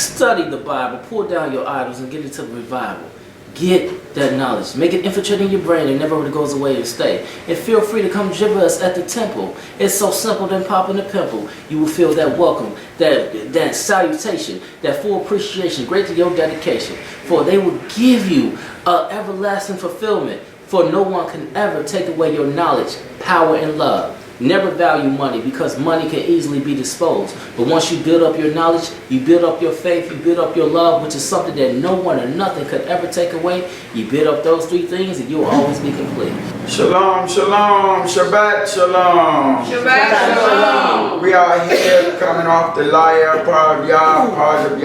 Study the Bible, pull down your idols, and get into the revival. Get that knowledge. Make it infiltrate in your brain and never really goes away to stay. And feel free to come gibber us at the temple. It's so simple than popping a pimple. You will feel that welcome, that salutation, that full appreciation, great to your dedication. For they will give you an everlasting fulfillment. For no one can ever take away your knowledge, power, and love. Never value money because money can easily be disposed. But once you build up your knowledge, you build up your faith, you build up your love, which is something that no one or nothing could ever take away. You build up those three things and you will always be complete. Shalom, shalom, Shabbat, shalom. Shabbat, shalom. We are here coming off the Layil part of YAHH, part of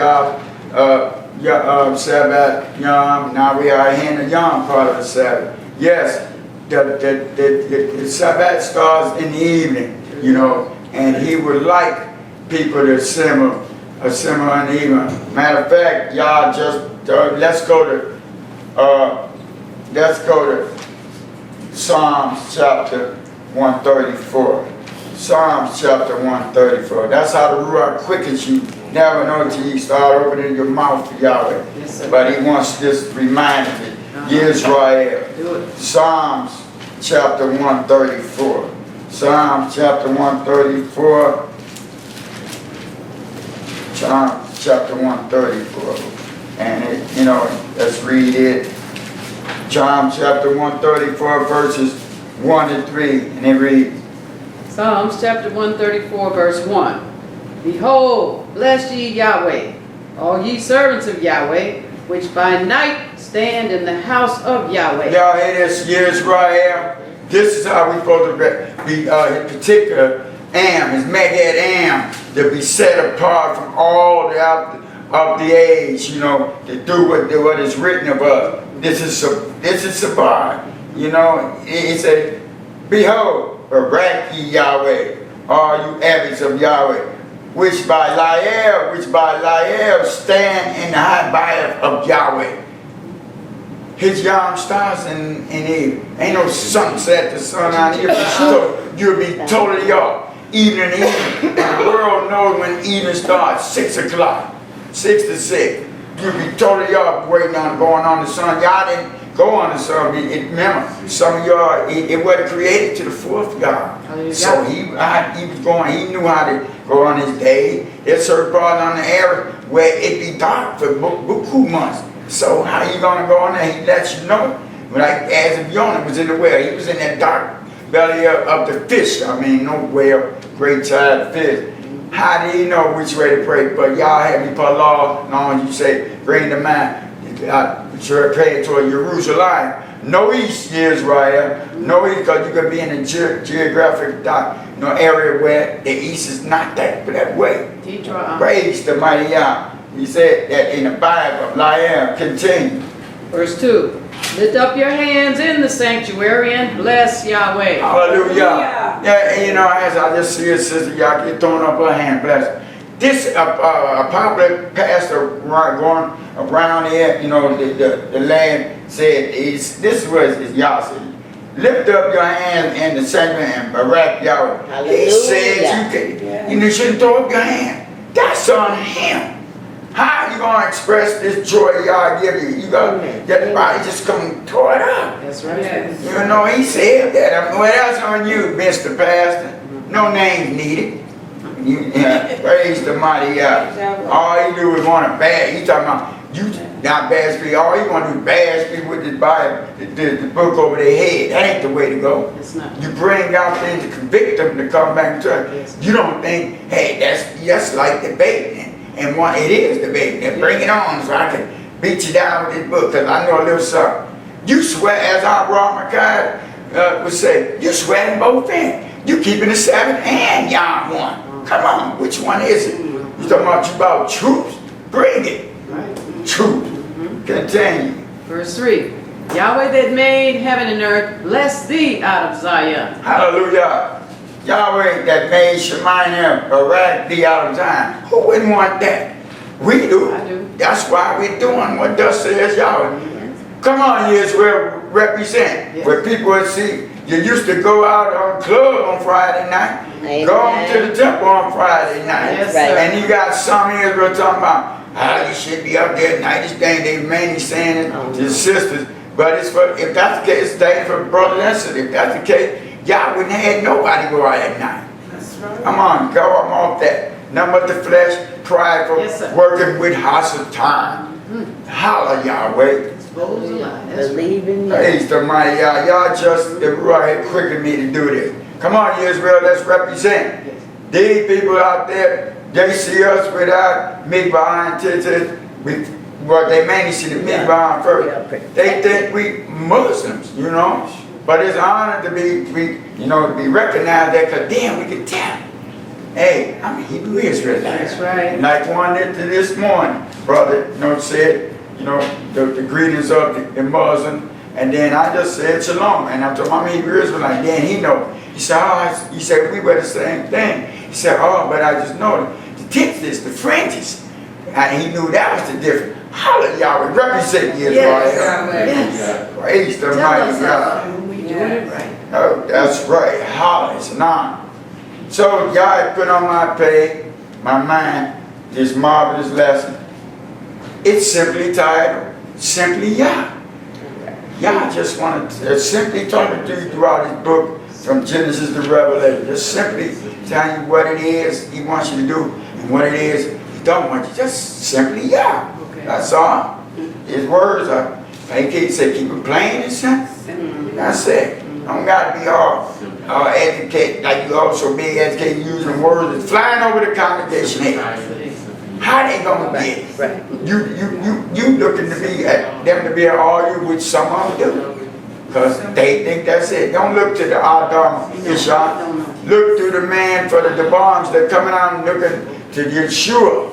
YAHH, Sabbath, Yowm. Now we are here in the Yowm part of the Sabbath. Yes. The Sabbath starts in the evening, you know, and he would like people to assemble in the evening. Matter of fact, y'all just let's go to Psalms chapter 134. Psalms chapter 134. That's how the Ruach quickens you. Never know until you start opening your mouth to Yahweh. Yes, but he wants this reminding me. Yisrael. Psalms chapter 134. Psalms chapter 134. Psalms chapter 134. And it, you know, let's read it. Psalms chapter 134 verses 1 and 3. And it reads. Psalms chapter 134 verse 1. Behold, bless ye Yahweh, all ye servants of Yahweh, which by night stand in the house of Yahweh. Y'all hear this, Yisrael? This is how we supposed to be particular his Megad Am, to be set apart from all of the age, you know, to do what is written of us. This is Shabbat. You know, it said, behold, Barak ye Yahweh, all you abbots of Yahweh, which by Layil stand in the high bayah of Yahweh. His Yowm starts in evening. Ain't no sunset, the sun out here. You'll be totally off. Evening, evening. And the world knows when evening starts, 6 o'clock. 6 to 6. You'll be totally off waiting on going on the sun. Y'all didn't go on the sun. Remember, some of y'all, it wasn't created to the fourth God. So he was going, he knew how to go on his day. There's certain parts on the area where it be dark for buku months. So how you gonna go on there? He lets you know. Like as if Yonah was in the whale, he was in that dark belly of the fish. I mean, no whale, great giant fish. How do you know which way to pray? But y'all have me put law, long as you say, bring to mind, pray toward Jerusalem. No east, Israel. No east, because you could be in a geographic area where the east is not that way. Praise the mighty Yah. He said that in the Bible, Layil, continue. Verse 2. Lift up your hands in the sanctuary and bless Yahweh. Hallelujah. Yeah, you know, as I just see his sister Yah throwing up her hand, bless. This a popular pastor going around here, you know, the land said, this was Yah said, lift up your hands in the sanctuary and Barak Yahweh. Hallelujah. He said you shouldn't throw up your hand. That's on him. How are you going to express this joy y'all give you? You got that body just come tore it up. That's right. Yes. You know, he said that. I mean, well, that's on you, Mr. Pastor. No names needed. Praise the mighty God. All you do is want to bash. He talking about you not bash people. All you want to do is bash people with the Bible, the book over their head. That ain't the way to go. It's not. You bring out things to convict them to come back to church. Yes. You don't think, hey, that's like debating. And what it is debating. And bring it on so I can beat you down with this book. Because I know a little something. You swear, as our Ramakai would say, you swear in both ends. You keeping the Sabbath and Yom one. Come on, which one is it? You talking about truth? Bring it. Right. Truth. Continue. Verse 3. Yahweh that made heaven and earth, bless thee out of Zion. Hallelujah. Yahweh that made Shemayim, Barak thee out of Zion. Who wouldn't want that? We do. I do. That's why we're doing what thus says Yahweh. Come on, Yisrael, represent. Yes. Where people will see You used to go out on club on Friday night. Amen. Go to the temple on Friday night. Yes, Right. sir. And you got some here we're talking about, you should be up there at night. This thing, they mainly saying it to the sisters. But it's for, if that's the case, it's day for brothers and sisters. If that's the case, y'all wouldn't have had nobody go out at night. That's right. Come on, go, I'm off that. Nothing but the flesh, prideful, Yes, sir. working with Hasatan. Holla, Yahweh. Expose a lie. That's right. Believe in you. Praise the mighty Yah. Y'all just right here quickened me to do this. Come on, Israel, let's represent. These people out there, they see us without mikvah and tzitzit. Well, they mainly see the mikvah first. They think we Muslims, you know. But it's an honor to be recognized there, because then we can tell. Hey, I'm a Hebrew Israelite. That's right. Like one did this morning, brother, said, the greetings of the Muslim, and then I just said shalom, and I told him I'm a Hebrew Israelite. Then he know. He said, we wear the same thing. He said, but I just know the tits, the fringes. And he knew that was the difference. Hallelujah, Yahweh, represent Israel. Yes. Praise the Tell mighty us God. when we doing it right. Oh, that's right. Hallelujah, it's an honor. So God put on my mind, this marvelous lesson. It's simply titled, Simply Yah. Yah just wanted to simply talking to you throughout his book, from Genesis to Revelation. Just simply telling you what it is he wants you to do, and what it is he don't want you. Just simply Yah. Okay. That's all. His words are, like he said, keep it plain and simple. That's it. Don't got to be all educated, like you also big educated using words that's flying over the congregation head. How they gonna get it? Right. You looking to be at them to be at argue with some of them do. Because they think that's it. Don't look to the Adam, Iyshshah. Look to the man for the bombs that coming out and looking to Yahshua.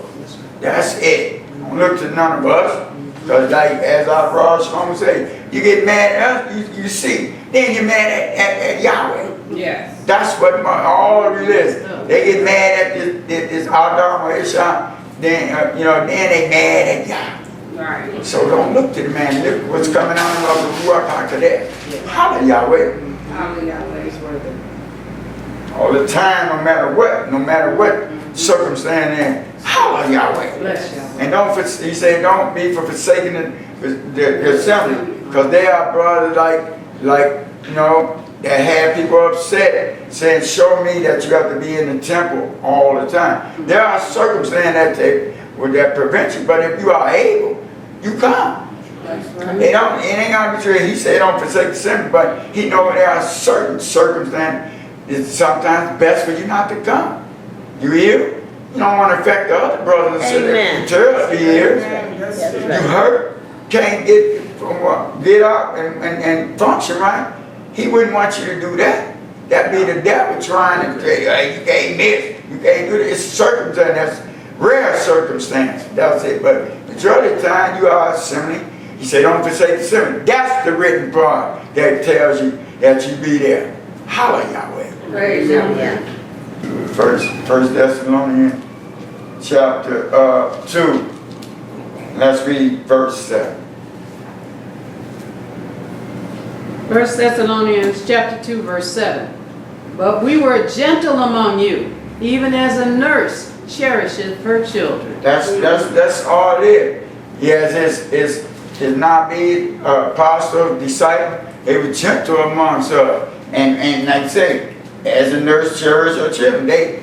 That's it. Don't look to none of us. Because like as our brother Shlomo say, you get mad at us, you see. Then you're mad at Yahweh. Yes. That's what all religion. They get mad at this Adam or Iyshshah. Then then they mad at Yah. Right. So don't look to the man. Look what's coming out of the Ruach HaKodesh. Hallelujah, Yahweh. Hallelujah. He's worthy. All the time, no matter what circumstance in. Hallelujah, Yahweh. Bless you. And he said, don't be for forsaking the assembly, because they are brothers like that have people upset, saying, show me that you have to be in the temple all the time. There are circumstances that prevent you, but if you are able, you come. That's right. It ain't gonna be true. He said don't forsake the assembly, but he knows there are certain circumstances it's sometimes best for you not to come. You hear? You don't want to affect the other brothers and sisters. Tell be here. You hurt, can't get up and function right. He wouldn't want you to do that. That'd be the devil trying to tell you, hey, you can't miss, you can't do this. It's circumstance, that's rare circumstance. That's it. But majority of the time you are assembly. He said, don't forsake the assembly. That's the written part that tells you that you be there. Hallelujah, Yahweh. Praise Yahweh. First Thessalonians chapter 2. Let's read verse 7. 1 Thessalonians chapter 2, verse 7. But we were gentle among you, even as a nurse cherisheth her children. That's all it is. Yes, his not being apostle, disciple, they were gentle amongst us. And like I say, as a nurse cherishes her children, they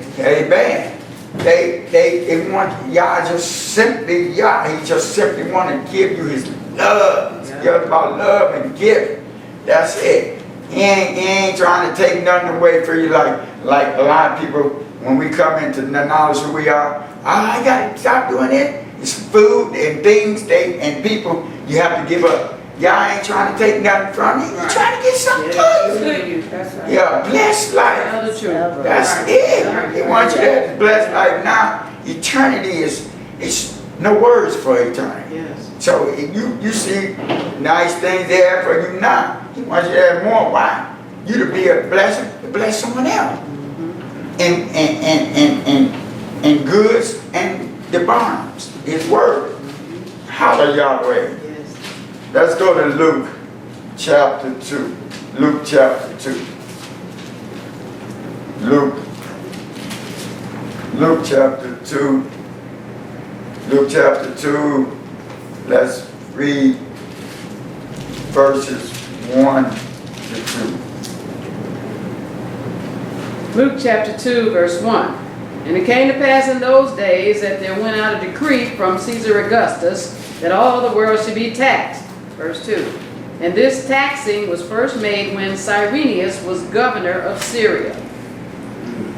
bad. They want Yah just simply Yah. He just simply want to give you his love. It's about love and giving. That's it. He ain't trying to take nothing away from you like a lot of people when we come into the knowledge who we are. I gotta stop doing it. It's food and things and people you have to give up. Y'all ain't trying to take nothing from you. You're trying to get something to you. That's right. Yeah, blessed life. Tell the truth. That's it. He wants you to have blessed life now. Eternity is no words for eternity. Yes. So you see nice things there for you now. He wants you to have more. Why? You to be a blessing to bless someone else. And goods and the bonds. His word. Hallelujah, Yahweh. Yes. Let's go to Luke chapter 2. Luke chapter 2. Luke chapter 2. Luke chapter 2. Let's read verses 1 to 2. Luke chapter 2, verse 1. And it came to pass in those days that there went out a decree from Caesar Augustus that all the world should be taxed. Verse 2. And this taxing was first made when Cyrenius was governor of Syria.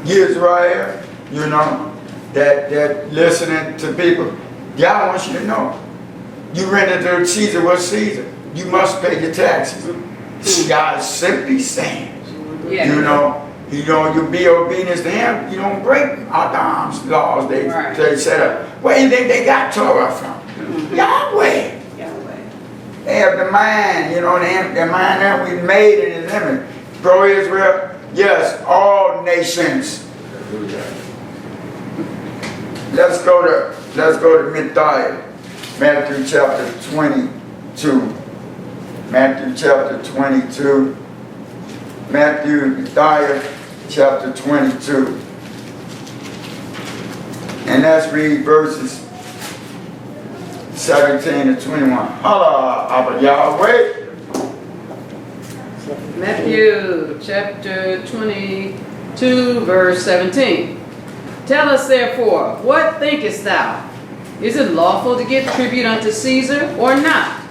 Yisrael, you know, that listening to people, God wants you to know. You render to Caesar what's Caesar. You must pay your taxes. God is simply saying, you know, you be obedient to him, you don't break Adam's laws they set up. Where do you think they got Torah from? Yahweh. They have the mind, you know, the mind that we made in his image. Pro-Israel, yes, all nations. Let's go to Matthew, Matthew chapter 22. Matthew chapter 22. Matthew chapter 22. And let's read verses 17 to 21. Holla, Abba Yahweh. Matthew chapter 22, verse 17. Tell us therefore, what thinkest thou? Is it lawful to give tribute unto Caesar or not?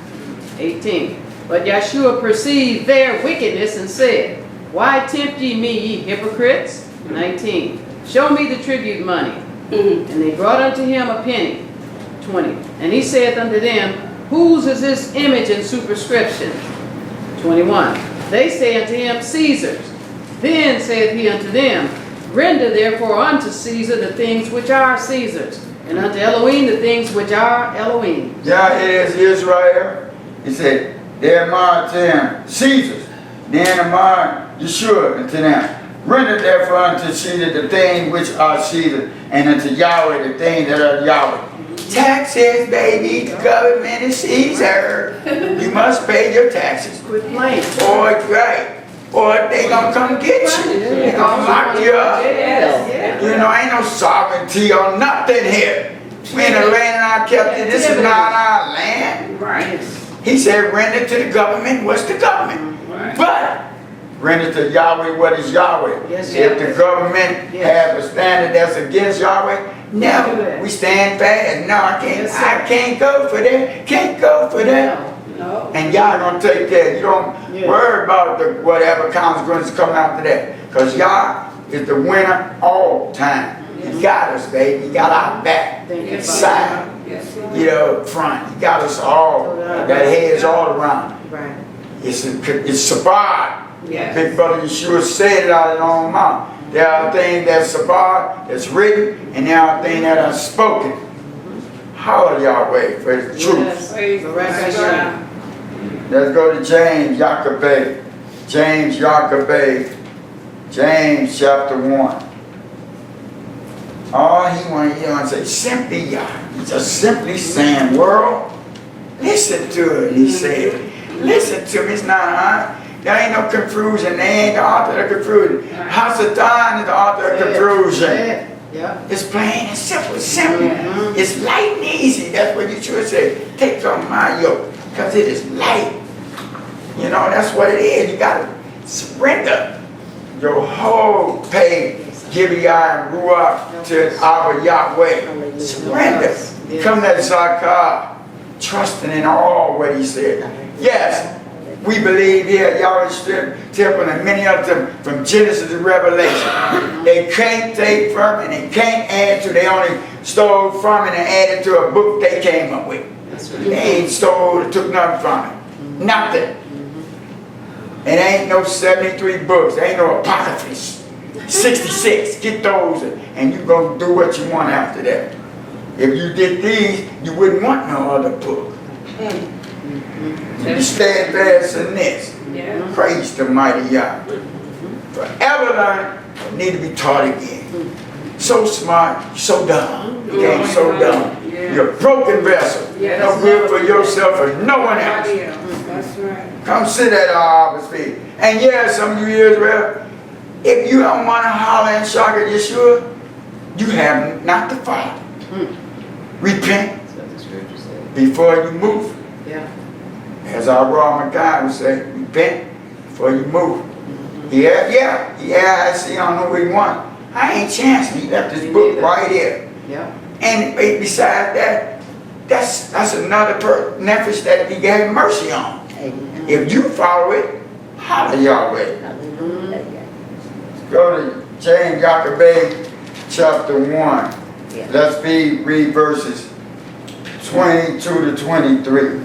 18. But Yahshua perceived their wickedness and said, Why tempt ye me, ye hypocrites? 19. Show me the tribute money. And they brought unto him a penny. 20. And he saith unto them, Whose is this image and superscription? 21. They say unto him, Caesar's. Then saith he unto them, Render therefore unto Caesar the things which are Caesar's, and unto Elohim the things which are Elohim. Yeah, it is Israel. He said, They amount to him Caesar's. Then amount Yahshua unto them. Render therefore unto Caesar the things which are Caesar, and unto Yahweh the things that are Yahweh. Taxes, baby. The government is Caesar. You must pay your taxes. Quit playing. Or they gonna come get you. They gonna lock you up. You know, ain't no sovereignty or nothing here. We in a land I kept it. This is not our land. Right. He said, render to the government. What's the government? But render to Yahweh what is Yahweh. Yes, if the government have a standard that's against Yahweh, never. We stand fast. No, I can't. I can't go for that. Can't go for that. No. And Yah gonna take care. You don't worry about whatever consequences come after that. Because Yah is the winner all time. He got us, baby. He got our back, side, front. He got us all. Got heads all around. Right. It's SABBATH. Yes. Big brother Yahshua said it out of his own mouth. There are things that's SABBATH, that's written, and there are things that are spoken. Holler Yahweh for his truth. Let's go to James YAHWH. James YAHWH. James chapter 1. All he want to say, simply Yah. He's just simply saying, world, listen to it, he said. Listen to me, it's not hard. There ain't no confusion. They ain't the author of confusion. Hasatan is the author of confusion. It's plain and simple. It's light and easy. That's what you should say. Take on my yoke, because it is light. You know, that's what it is. You got to surrender your whole pain, Ibryi and Ruach to our Yahweh. Surrender. Come to Zakah, trusting in all what he said. Yes, we believe here at Yahweh's temple and many of them from Genesis to Revelation. They can't take from and they can't add to. They only stole from it and added to a book they came up with. They ain't stole or took nothing from it. Nothing. It ain't no 73 books. There ain't no apocryphs. 66. Get those and you go do what you want after that. If you did these, you wouldn't want no other book. You stand fast in this. Praise the mighty Yah. Forever learn, need to be taught again. So smart, so dumb. You became so dumb. You're a broken vessel. No good for yourself or no one else. That's right. Come sit at our Abba's feet. And yeah, some of you Israel, if you don't want to holler and shock at Yahshua, you have not the Father. Repent That's what the scripture says. before you move. Yeah. As our Roman guy would say, repent before you move. Yeah, I see, I don't know what he want. I ain't chancing. He left this Me book neither. right here. Yeah. And besides that, that's another nephesh that he gave mercy on. If you follow it, holler Yahweh. Go to James chapter 1. Let's read verses 22 to 23.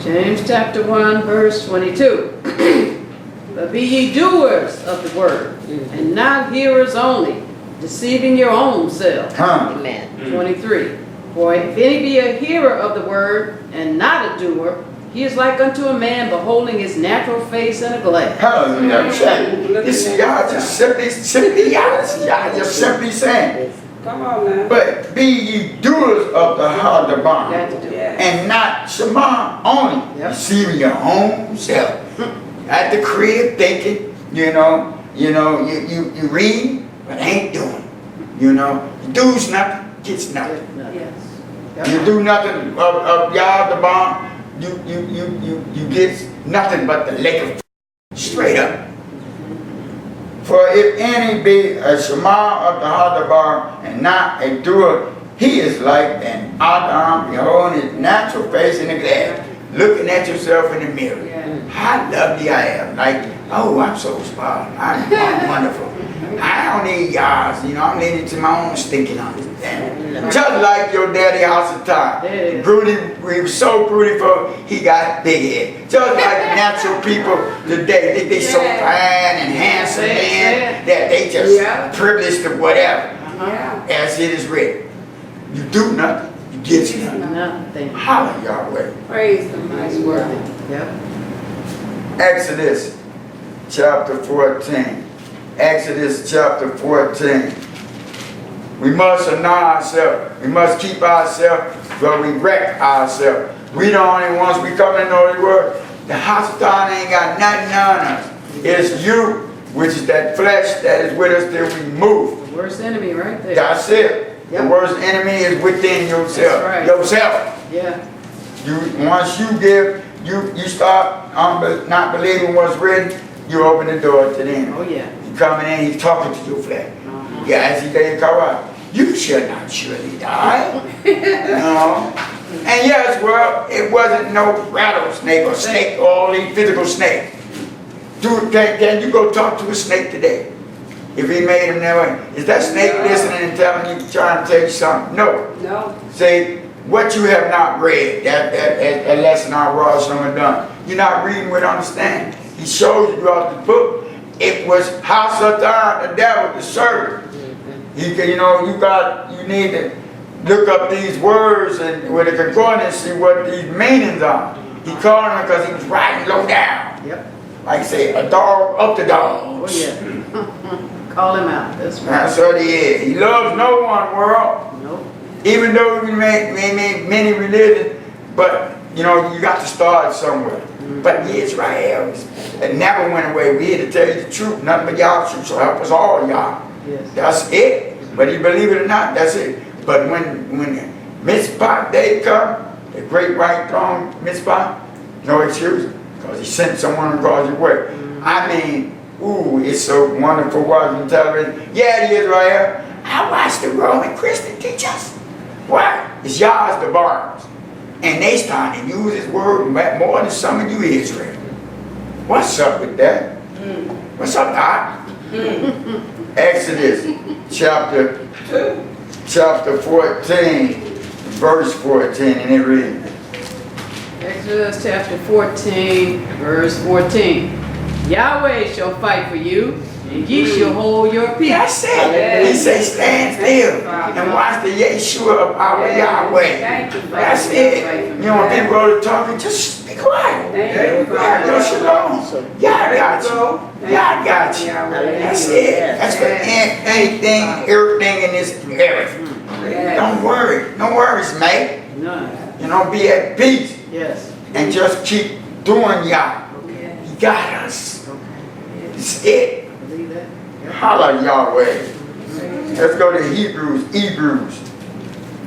James chapter 1, verse 22. But be ye doers of the word, and not hearers only, deceiving your own self. Amen. 23. For if any be a hearer of the word, and not a doer, he is like unto a man beholding his natural face in a glass. Hallelujah. This y'all just simply saying. Come on now. But be ye doers of the heart of Got bond, to do it. and not Shema only, Yep. deceiving your own self. At the crib thinking, you read, but ain't doing. You do's nothing, gets nothing. Yes. You do nothing of Yah the bomb, you get nothing but the lake of straight up. For if any be a Shema of the heart of bar and not a doer, he is like an Adam beholding his natural face in the glass, looking at yourself in the mirror. How lovely I am. Like, oh, I'm so spoiled. I'm wonderful. I don't need y'all's, I'm leaning to my own stinking understanding. Just like your daddy house of time. Broody, we were so beautiful, he got big head. Just like natural people today, they so fine and handsome man that they just privileged to whatever. As it is written. You do nothing, you get nothing. Nothing. Holler Yahweh. Praise the mighty word. Yep. Exodus chapter 14. Exodus chapter 14. We must annul ourselves. We must keep ourselves, but we wreck ourselves. We the only ones, we come to know the word. The house of God ain't got nothing on us. It's you, which is that flesh that is with us till we move. The worst enemy right there. That's it. Yep. The worst enemy is within yourself. That's right. Yourself. Yeah. Once you give, you start not believing what's written, you open the door to them. Oh yeah. You coming in, he's talking to your flesh. Yeah, as he did come out, you shall not surely die. No. And yes, well, it wasn't no rattlesnake or snake or only physical snake. Dude, can you go talk to a snake today? If he made him that way. Is that snake listening and telling you, trying to tell you something? No. No. Say, what you have not read, that lesson our Rosh Hashanah done. You're not reading with understanding. He shows you throughout the book. It was how Satan, the devil, the servant. He can, you need to look up these words and with a concordance see what these meanings are. He called him because he was riding low down. Yep. Like say, a dog up the dogs. Oh yeah. Call him out. That's right. That's what he is. He loves no one world. Nope. Even though we made many religions, but you got to start somewhere. But Yisrael, it never went away. We here to tell you the truth, nothing but Yahshua, so help us all, Yah. Yes. That's it. Whether you believe it or not, that's it. But when Mitzvah day come, the great white throne Mitzvah, no excuse, because he sent someone across your way. I mean, ooh, it's so wonderful watching television. Yeah, Israel. I watched the Roman Christian teach us. Why? It's Yah's the barbs. And they started to use his word more than some of you Israel. What's up with that? What's up, Doc? Exodus chapter 14, verse 14, and it reads. Exodus chapter 14, verse 14. Yahweh shall fight for you, and ye shall hold your peace. That's it. He says, stand still and watch the Yahshua of our Yahweh. That's it. When people go to talking, just be quiet. Your shalom. Yah got you. Yah got you. That's it. That's for anything, everything in this earth. Don't worry. No worries, mate. None. Be at peace. Yes. And just keep doing Yah. got us. Okay. It's it. Believe that? Yep. Holla Yahweh. Let's go to Hebrews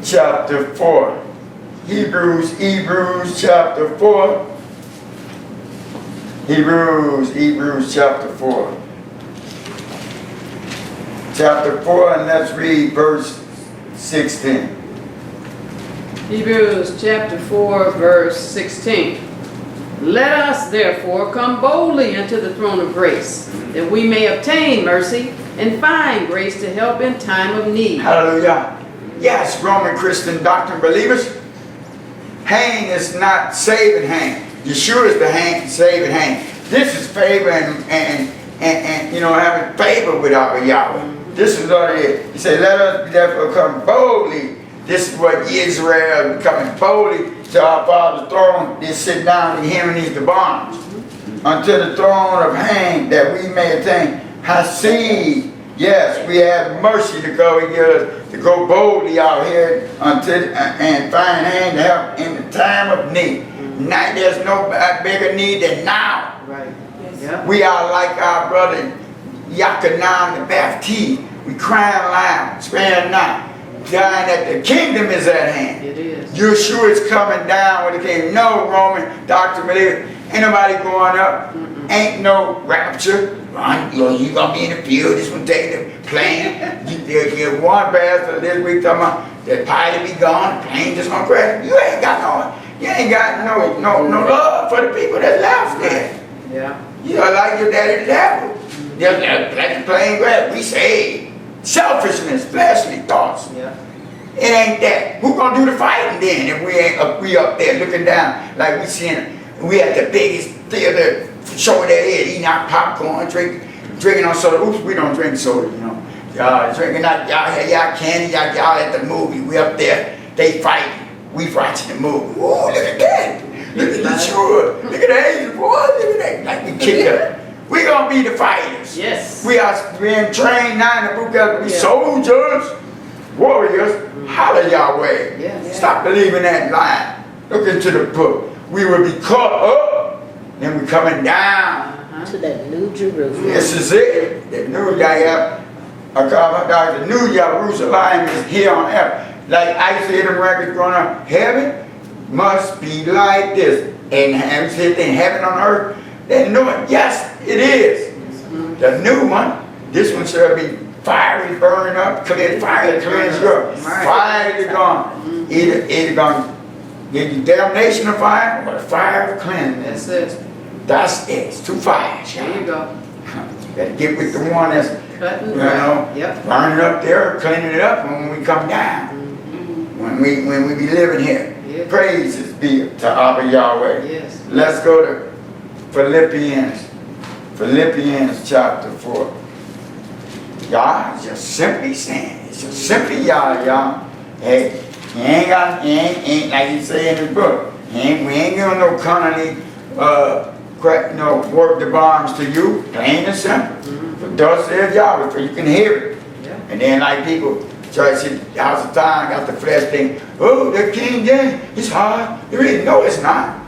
chapter 4. Hebrews chapter 4. Hebrews chapter 4. Chapter 4, and let's read verse 16. Hebrews chapter 4, verse 16. Let us therefore come boldly into the throne of grace, that we may obtain mercy and find grace to help in time of need. Hallelujah. Yes, Roman Christian doctrine believers, hang is not saving hang. Yeshua is the saving hang. This is favor and you know, having favor with our Yahweh. This is what it is. He said, let us therefore come boldly. This is what Israel is coming boldly to our Father's throne. They sit down to him and eat the bonds. Unto the throne of hang, that we may attain Hasid. Yes, we have mercy to go to go boldly out here and find hand to help in the time of need. Now there's no bigger need than now. Right. Yeah. We are like our brother Yachanan the Baptist. We crying loud, sparing not, dying that the kingdom is at hand. It is. Yahshua is coming down when it came. No Roman doctrine believer. Ain't nobody going up. Ain't no rapture. You gonna be in the field. This one take the plane. You one pastor this week talking about the pilot be gone. The plane just gonna crash. You ain't got no love for the people that left there. Yeah. You know, like your daddy the devil. Just let the plane crash. We saved. Selfishness, fleshly thoughts. Yeah. It ain't that. Who gonna do the fighting then if we up there looking down like we seeing we at the biggest theater show that is, eating our popcorn, drinking on soda. Oops, we don't drink soda, you know. Y'all drinking out y'all candy, y'all at the movie. We up there, they fighting. We watching the movie. Whoa, look at that. Look at Yahshua. Look at the Asian boy. Look at that. Like we kicked up. We gonna be the fighters. Yes. We are being trained now in the book of we soldiers, warriors. Holla Yahweh. Yes. Stop believing that lie. Look into the book. We will be caught up, then we coming down. To that new Jerusalem. This is it. The new the new Jerusalem is here on earth. Like I used to hear them records growing up. Heaven must be like this. And I used to hear things, heaven on earth. They knew it. Yes, it is. The new one. This one shall be fiery, burn up, clear, fire, cleanse you up. Fire is gone. Either going to give you damnation of fire or the fire of cleansing. That's it. That's it. It's two fires. There you go. You better get with the one that's, Cutting. you know, Yep. burning it up there, cleaning it up when we come down. When we be living here. Yeah. Praises be to Abba Yahweh. Yes. Let's go to Philippians chapter 4. Y'all just simply saying, it's just simply y'all. Hey, he ain't like he say in his book. We ain't giving no carnally work the bombs to you, plain and simple. But thus says Yahweh, for you can hear it. Yeah. And then like people try to see the House of Time got the flesh thing. Oh, the King James, it's hard. No, it's not.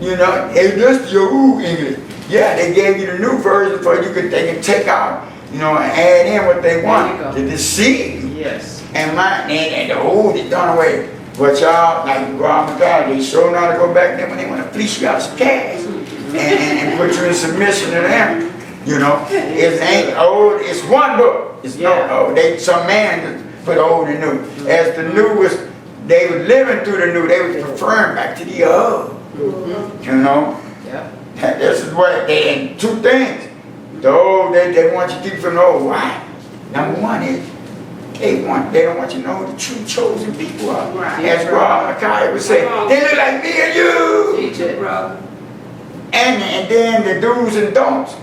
You know, it's just your English. Yeah, they gave you the new version for they can take out, you know, and add in what they want to deceive you. Yes. And the old is done away. But y'all, like you go out with God, they sure know how to go back there when they want to fleece you out some cash and put you in submission to them. You know, it ain't old, it's one book. It's no old. Some man put old and new. As the new was, they were living through the new, they were preferring back to the old. You know? Yeah. This is what and two things. The old, they want you to keep from the old. Why? Number one is they don't want you to know who the true chosen people are. Right. As Rob Mackay would say, they look like me and you. Teach it, bro. And then the do's and don'ts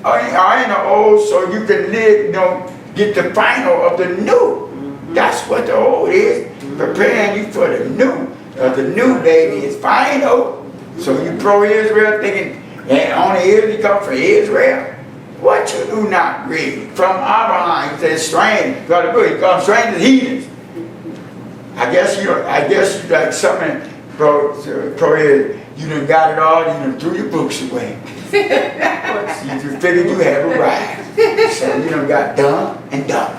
are in the old, so you can live, you know, get the final of the new. That's what the old is, preparing you for the new. The new baby is final. So you pro-Israel thinking that only Israel come from Israel? What you do not read? From Abraham, he says strange. God the book, he comes strange as heathens. I guess you like something pro-Israel. you done got it all, you done threw your books away. You figured you had arrived. So you done got done and done.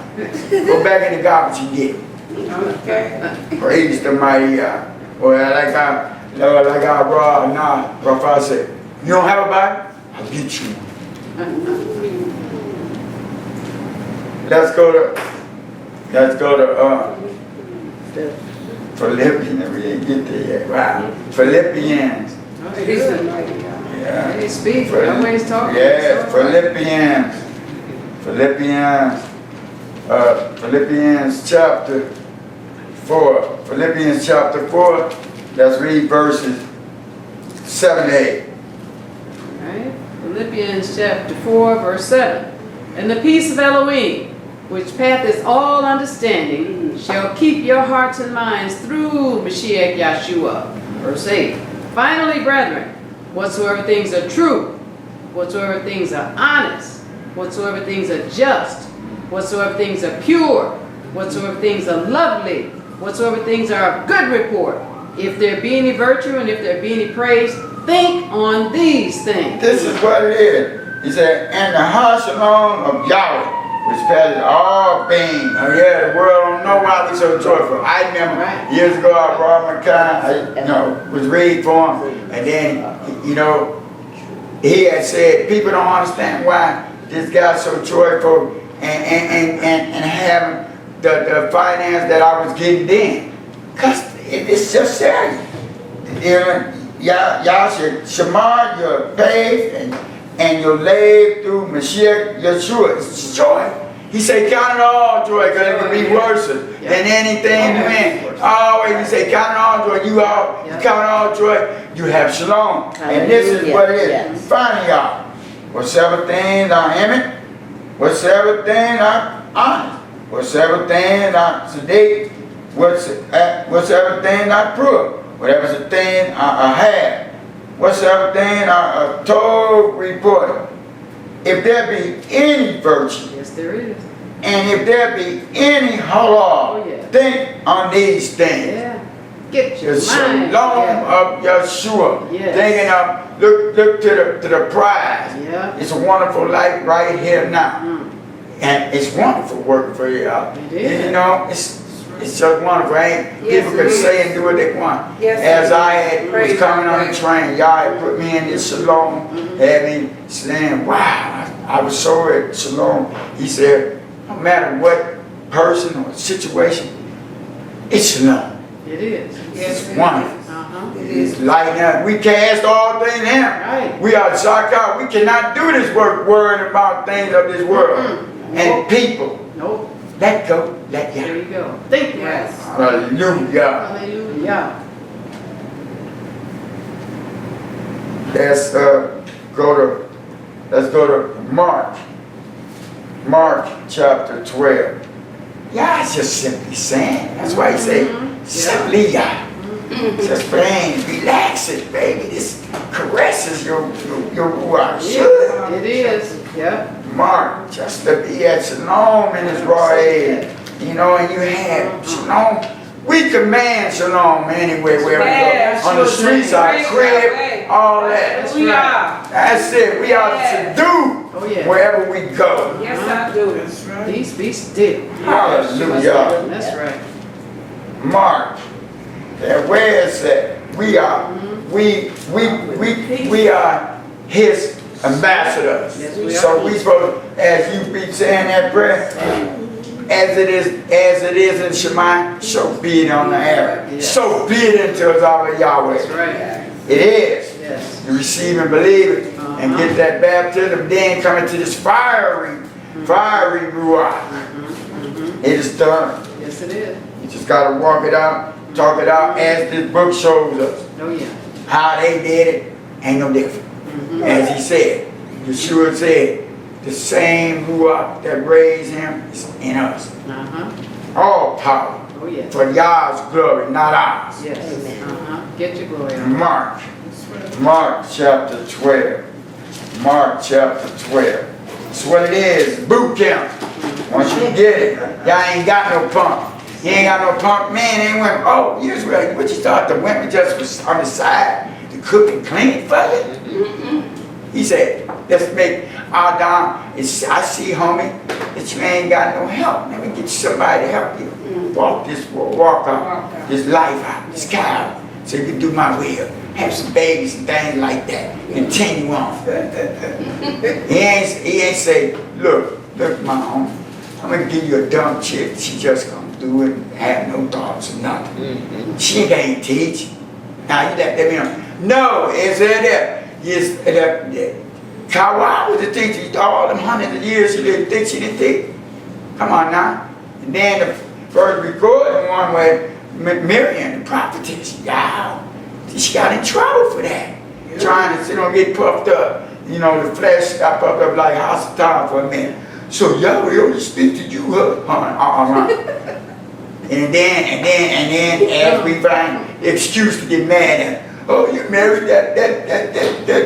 Go back in the garbage and get it. Okay. Praise the mighty God. Well, like I brought now, Prophet said, you don't have a Bible? I'll get you one. Let's go to Philippians. We didn't get there yet. Wow. Philippians. Yeah. Hey, speak. Always talking. Yeah, Philippians chapter 4. Philippians chapter 4. Let's read verses 7 to 8. Right. Philippians chapter 4, verse 7. And the peace of Elohim, which passeth all understanding, shall keep your hearts and minds through Mashiach Yahshua. Verse 8. Finally, brethren, whatsoever things are true, whatsoever things are honest, whatsoever things are just, whatsoever things are pure, whatsoever things are lovely, whatsoever things are of good report, if there be any virtue and if there be any praise, think on these things. This is what it is. He said, and the house alone of Yahweh, which passes all being. Oh yeah, the world don't know why we so joyful. I remember years ago I brought my kind, was reading for him, and then, he had said, people don't understand why this guy's so joyful and having the finance that I was getting then. Because it's just serious. Y'all should shamar your faith and your lay through Mashiach Yahshua. It's joy. He said, count it all joy, because it can be worse than anything you in. Always he said, count it all joy. You count it all joy, you have shalom. And this is what it is. Yes. Finally, y'all, whatsoever things are eminent, whatsoever things are honest, whatsoever things are sedate, whatsoever things are pure, whatever the things are had, whatsoever things are told reported. If there be any virtue, yes, there is. and if there be any halal, think on these things. Yeah. Get your the mind. shalom of Yahshua. Yes. Thinking of look to the prize. Yeah. It's a wonderful life right here now, and it's wonderful working for you. It is. It's just wonderful. People can say and do what they want. Yes, as I was coming on the train, y'all had put me in this shalom, had me saying, wow, I was so at shalom. He said, no matter what person or situation, it's shalom. It is. It's wonderful. It is lighting up. We cast all things in Him. Right. We are Shaka. We cannot do this work worrying about things of this world and people. Nope. Let go, let There go. you go. Think less. Hallelujah. Hallelujah. Let's go to Mark. Mark chapter 12. Yah is just simply saying. That's why he say simply Yah. Just plain, relax it, baby. This caresses your ruach. Yeah, it is. Yeah. Mark, just to be at shalom in his raw age. And you have shalom. We command shalom anywhere where we go. On the streets, our crib, all that. We are. That's it. We are to do wherever we go. Yes, I do. Peace be still. Hallelujah. That's right. Mark, where is that? We are his ambassadors. Yes, we are. So we supposed, as you be saying that prayer, as it is in Shema, so be it on the air. Yes. So be it into us our Yahweh. That's right. It is. Yes. You receive and believe it and get that baptism, then come into this fiery ruach. It is done. Yes, it is. You just got to walk it out, talk it out as this book shows us. Oh, yeah. How they did it ain't no different. As he said, Yahshua said, the same ruach that raised him is in us. All power Oh, yeah. for Yah's glory, not ours. Yes. Get your glory on. Mark chapter 12. Mark chapter 12. That's what it is, boot camp. Once you get it, y'all ain't got no pump. You ain't got no pump, man, ain't went, oh, Yisrael, what you thought the women just was on the side? The cook and clean for you? He said, let's make Adam. I see, homie, that you ain't got no help. Let me get you somebody to help you. Walk out this life out, this cow, so you can do my will. Have some babies and things like that. Continue on. He ain't say, look, mom, I'm gonna give you a dumb chick. She just gonna do it and have no thoughts or nothing. She can't teach. Now you let them know. No, it's that. Yes, Kawa was the teacher. All them hundreds of years she didn't think. Come on now. And then the first recording one was Miriam, the prophetess. Yeah. She got in trouble for that. Trying to get puffed up. You know, the flesh got puffed up like house of time for a minute. So Yahweh only speak to you, huh? And then as we find the excuse to get mad at, oh, you married that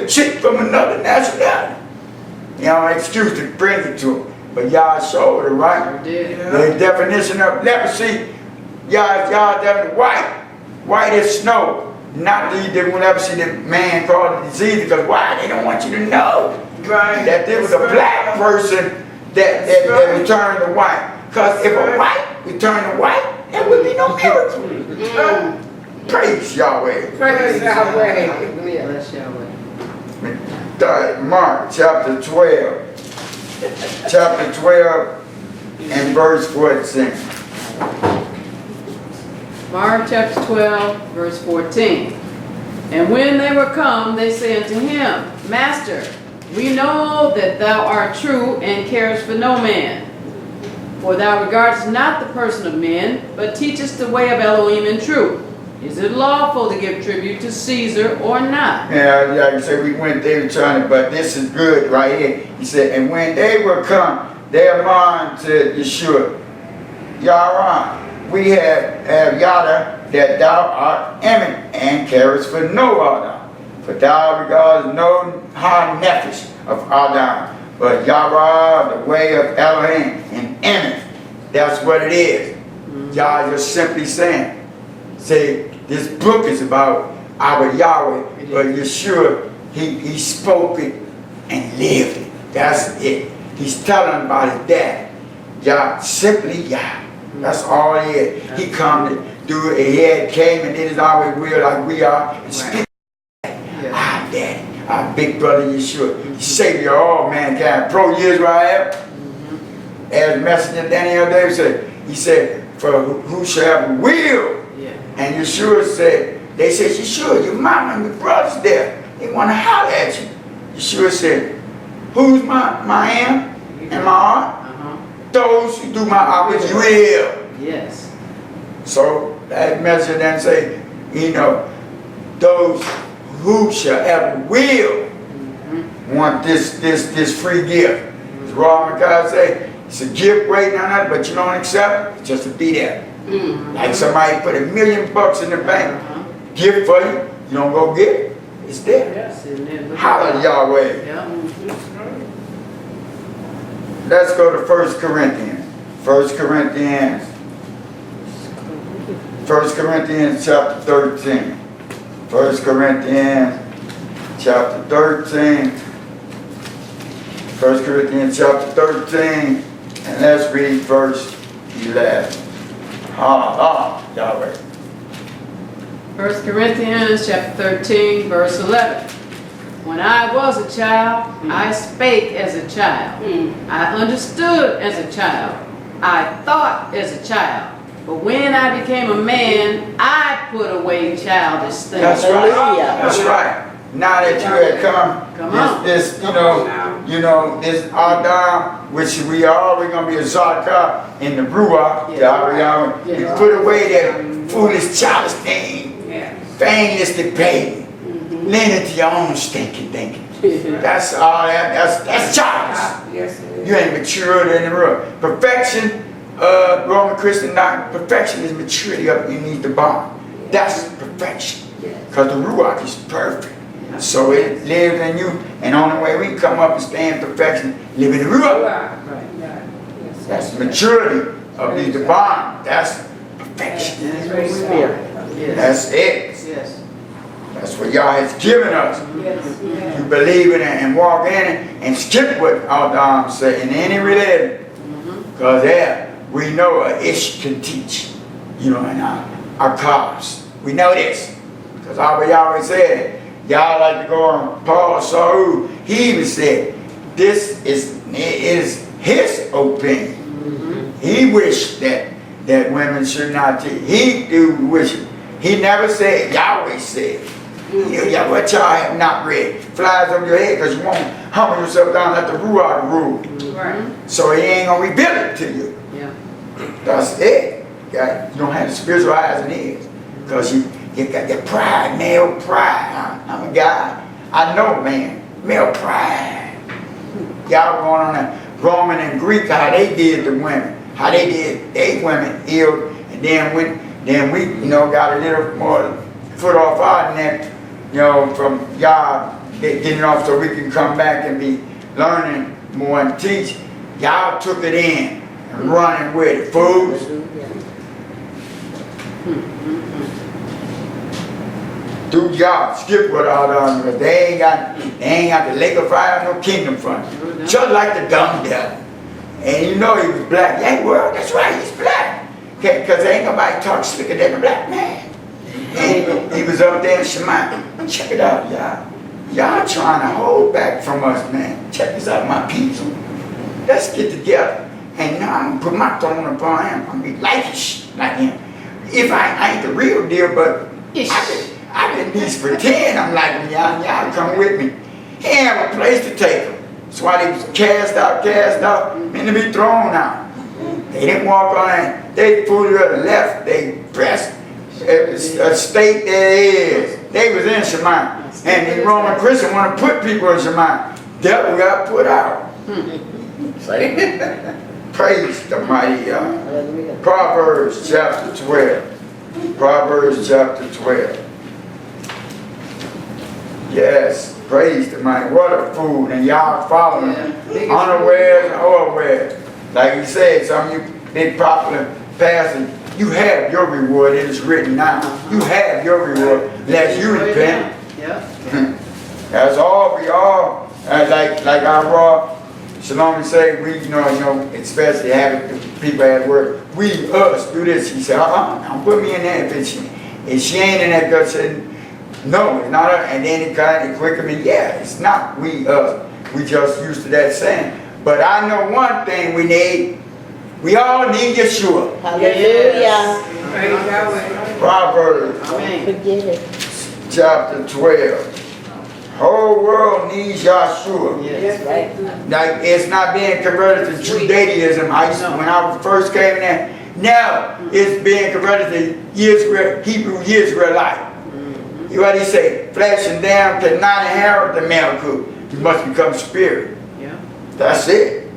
chick from another nationality. You know, excuse to bring it to him. But y'all showed it, right? The definition of leprosy, y'all definitely white as snow. Not that you didn't ever see the man called the disease, because why? They don't want you to know that there was a black person that returned to white. Because if a white returned to white, there would be no miracle. Praise Yahweh. Praise Yahweh. Bless Yahweh. Mark chapter 12. Chapter 12 and verse 14. Mark chapter 12, verse 14. And when they were come, they said unto him, Master, we know that thou art true and carest for no man. For thou regardest not the person of men, but teachest the way of Elohim in truth. Is it lawful to give tribute to Caesar or not? Yeah, like I said, we went there trying to, but this is good right here. He said, and when they were come, they among to Yahshua, Yahweh, we have yada that thou art eminent and carest for no other. For thou regardest no high nefesh of Adam, but Yahweh, the way of Elohim, and eminent. That's what it is. Y'all just simply saying, say, this book is about our Yahweh, but Yahshua, he spoke it and lived it. That's it. He's telling about his dad. Yah, simply Yah. That's all he is. He come to do it. He had came and did his always will like we are. And speak our daddy, our big brother Yahshua, Savior of all mankind, pro-Yisrael. As Messenger Daniel David said, he said, for who shall have will. And Yahshua said, they said, Yahshua, your mama and your brother's there. They want to holler at you. Yahshua said, who's my am and my heart? Those who do my office will. Yes. So that message then say, you know, those who shall ever will want this free gift. As Robert God say, it's a gift waiting on us, but you don't accept it, it's just to be there. Like somebody put $1 million in the bank, gift for you, you don't go get it, it's there. Hallelujah, Yahweh. Let's go to 1 Corinthians. 1 Corinthians chapter 13. 1 Corinthians chapter 13. 1 Corinthians chapter 13. And let's read verse 11. Yahweh. 1 Corinthians chapter 13, verse 11. When I was a child, I spake as a child. I understood as a child. I thought as a child. But when I became a man, I put away childish things. That's right. That's right. Now that you had come this Adam, which we are always going to be a Zakah in the Ruach, you put away that foolish childish thing, vainlessly paid. Leaning to your own stinking thinking. That's all that's childish. You ain't matured in the world. Perfection, Roman Christian doctrine, perfection is maturity up beneath the bond. That's perfection. Because the Ruach is perfect. So it lives in you, and the only way we can come up and stay in perfection, live in the Ruach. That's maturity of the bond. That's perfection. That's it. That's what y'all has given us. You believe in it and walk in it and skip what our Dom say in any religion. Because there we know Iysh can teach. You know, in our class. We know this. Because Yahweh said it. Y'all like to go on Paul Saul. He even said, this is his opinion. He wished that women should not teach. He do wish it. He never said, Yahweh said. Yeah, what y'all have not read flies over your head because you won't humble yourself down at the Ruach rule. Right. So he ain't going to reveal it to you. Yeah. That's it. You don't have the spiritual eyes and ears. Because you got your pride, male pride. I'm a guy. I know, man. Male pride. Y'all going on that Roman and Greek, how they did the women. How they did they women ill. And then we, you know, got a little more foot off our neck, you know, from y'all getting off so we can come back and be learning more and teach. Y'all took it in and running with it. Fools. Do y'all skip what all done because they ain't got the lake of fire, no kingdom front. Just like the dumb devil. And you know he was black. Yeah, well, that's right, he's black. Because ain't nobody talk slicker than a black man. And he was up there in Shema. Check it out, y'all. Y'all trying to hold back from us, man. Check this out, my people. Let's get together. And now I'm going to put my throne upon him. I'm going to be like him. If I ain't the real deal, but I can at least pretend I'm like him. Y'all come with me. He ain't have a place to take him. That's why they was cast out, meant to be thrown out. They didn't walk on it. They pulled to the left. They pressed a state there is. They was in Shema. And the Roman Christian want to put people in Shema. Devil got put out. Praise the mighty God. Proverbs chapter 12. Proverbs chapter 12. Yes, praise the mighty. What a fool. And y'all following unawares and overwares. Like he said, some of you big popular pastors, you have your reward. It is written now. You have your reward. Unless you repent. That's all we all, like our raw Shalom say, we, you know, especially having people at work, we, us, do this. He said, don't put me in there. If she ain't in that gut, said, no, it's not her. And then it kind of quicker me, yeah, it's not we, us. We just used to that saying. But I know one thing we need. We all need Yahshua. Hallelujah. Proverbs. Forget it. Chapter 12. Whole world needs Yahshua. Yes, right. Like it's not being converted to Judaism. When I first came in there, now it's being converted to Hebrew Israelite. You what he say? Flesh and damn cannot inherit the Malkut. You must become spirit. Yeah. That's it.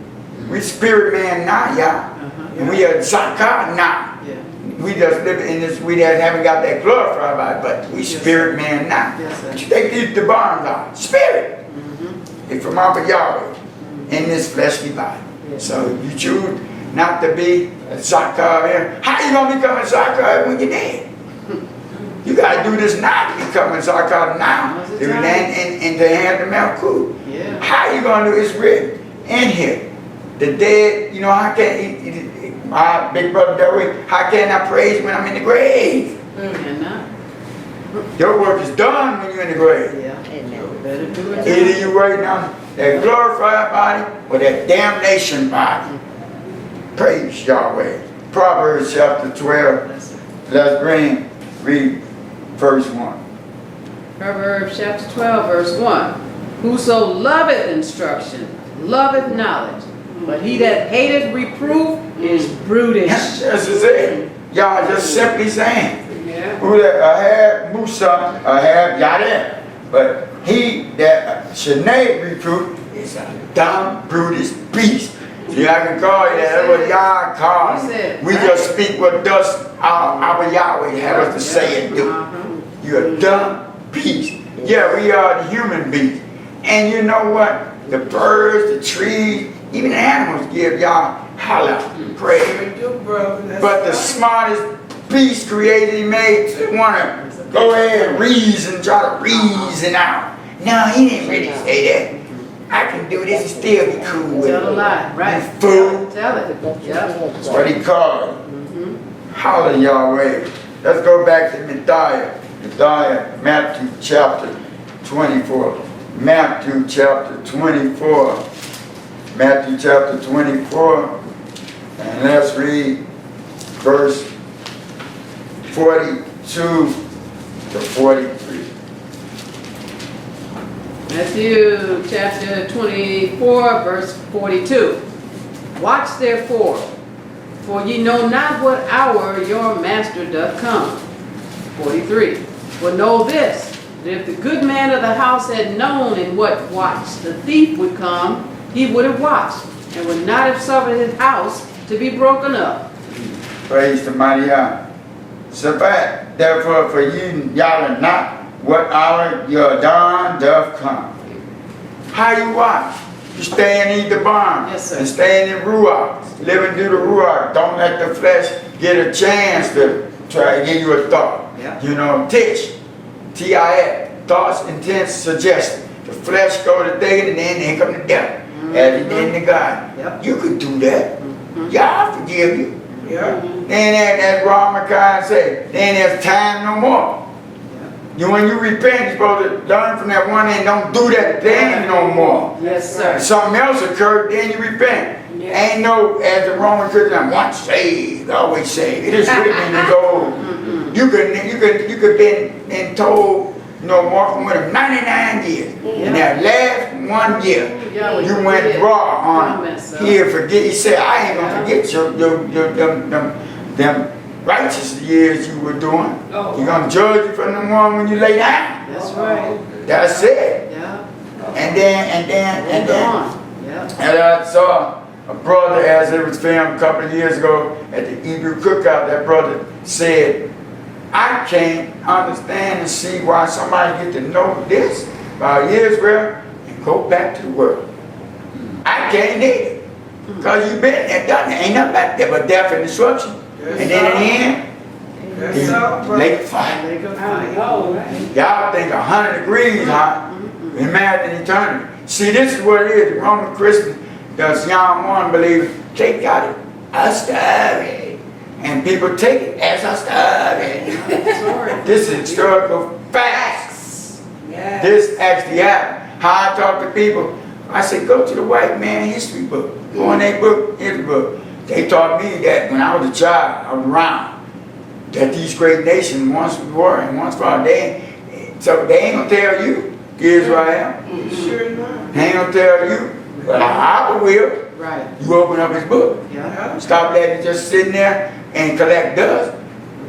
We spirit man now, y'all. And we are Zakah now. Yeah. We just live in this, we haven't got that glorified body, but we spirit man now. Yes, They keep the bonds on. Spirit. It's from Abba Yahweh in this fleshly body. So you choose not to be a Zakah here. How you going to become a Zakah when you're dead? You got to do this now to become a Zakah now. And to have the Malkut. Yeah. How you going to do this written in here? The dead, you know, how can my big brother Derry, how can I praise when I'm in the grave? Your work is done when you're in the grave. Yeah. Better do it. Either you waiting on that glorified body or that damnation body. Praise Yahweh. Proverbs chapter 12. Let's read verse 1. Proverbs chapter 12, verse 1. Whoso loveth instruction, loveth knowledge. But he that hateth reproof is brutish. That's it. Y'all just simply saying. Yeah. Who that have Musa, have Yahweh. But he that should not reproof is a dumb, brutish beast. See, I can call you that. That's what y'all call it. We just speak what does our Yahweh have us to say and do. You're a dumb beast. Yeah, we are the human beast. And you know what? The birds, the trees, even the animals give y'all holler, praise. But the smartest beast created, he made one of them. go ahead, reason, try to reason out. No, he didn't really say that. I can do this and still be cool with Tell a it. lie, right? You fool. Tell it. Yep. That's what he called it. Holler Yahweh. Let's go back to Matthew, Matthew chapter 24. Matthew chapter 24. Matthew chapter 24. And let's read verse 42 to 43. Matthew chapter 24, verse 42. Watch therefore, for ye know not what hour your master doth come. 43. For know this, that if the good man of the house had known in what watch the thief would come, he would have watched, and would not have suffered his house to be broken up. Praise the mighty Yah. Shabbat, therefore for you, y'all are not what hour your dawn doth come. How you watch? You stay and eat the barn. Yes, sir. And stay in the Ruach. Living through the Ruach. Don't let the flesh get a chance to try to give you a thought. Yeah. You know, Tish. T-I-S. Thoughts, intents, suggestions. The flesh go to thinking and then here come the devil. As he did in the garden. Yep. You could do that. Yeah, I forgive you. Yeah. Then as Ramakai said, then there's time no more. When you repent, you're supposed to learn from that one and don't do that thing no more. Yes, sir. If something else occurred, then you repent. Yeah. Ain't no, as the Roman Christian, once saved, always saved. It is written in the gold. You could been told, you know, walking with him 99 years. And that last 1 year, you went raw on him. He'll forget. He said, I ain't gonna forget them righteous years you were doing. You're gonna judge you from the one when you lay down. That's right. That's it. Yeah. And then. Yeah. And I saw a brother, as it was filmed a couple of years ago at the Ibryi cookout. That brother said, I can't understand and see why somebody get to know this about Israel and go back to the world. I can't either. Because you've been there, done it. Ain't nothing back there but death and destruction. And then in the end, lake of fire. Y'all think 100 degrees hot. Imagine eternity. See, this is what it is. The Roman Christians, the Yowm believers, they got it a story. And people take it as a story. This is historical facts. This actually happened. How I talk to people, I say, go to the white man history book. Go in their book, history book. They taught me that when I was a child, I was around, that these great nations once were and once were. So they ain't gonna tell you, Israel. Sure not. They ain't gonna tell you, but I will. Right. You open up his book. Yeah. Stop letting it just sitting there and collect dust.